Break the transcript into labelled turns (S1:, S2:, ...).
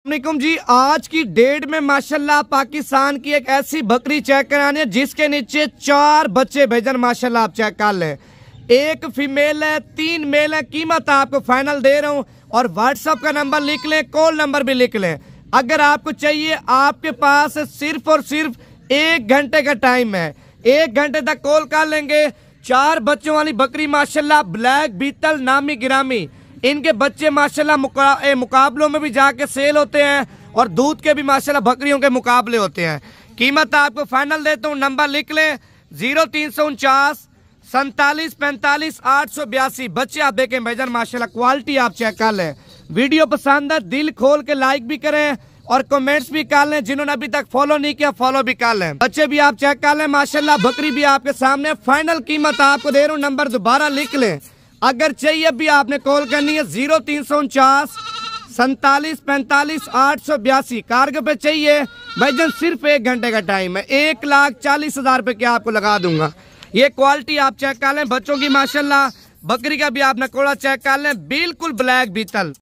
S1: वालेकुम जी। आज की डेट में माशाल्लाह पाकिस्तान की एक ऐसी बकरी चेक करानी है जिसके नीचे 4 बच्चे भेजन। माशाल्लाह आप चेक कर लें, एक फीमेल है 3 मेल है। कीमत आपको फाइनल दे रहा हूं और व्हाट्सएप का नंबर लिख लें, कॉल नंबर भी लिख लें। अगर आपको चाहिए, आपके पास सिर्फ और सिर्फ 1 घंटे का टाइम है। 1 घंटे तक कॉल कर लेंगे। 4 बच्चों वाली बकरी माशाल्लाह, ब्लैक बीतल नामी गिरामी। इनके बच्चे माशाल्लाह मुकाबलों में भी जाके सेल होते हैं और दूध के भी माशाल्लाह बकरियों के मुकाबले होते हैं। कीमत आपको फाइनल देता हूँ, नंबर लिख लें 0349 47 45 882। बच्चे आप देखें भाईजान, माशाल्लाह क्वालिटी आप चेक कर लें। वीडियो पसंद है दिल खोल के लाइक भी करें और कमेंट्स भी कर लें। जिन्होंने अभी तक फॉलो नहीं किया फॉलो भी कर लें। बच्चे भी आप चेक कर लें माशाल्लाह, बकरी भी आपके सामने। फाइनल कीमत आपको दे रहा हूँ, नंबर दोबारा लिख लें। अगर चाहिए भी आपने कॉल करनी है 0349 47 45 882। कार्गो पे चाहिए भाईजान, सिर्फ 1 घंटे का टाइम है। 1,40,000 रुपए क्या आपको लगा दूंगा। ये क्वालिटी आप चेक कर लें बच्चों की माशाल्लाह। बकरी का भी आपने कोड़ा चेक कर लें, बिल्कुल ब्लैक बीतल।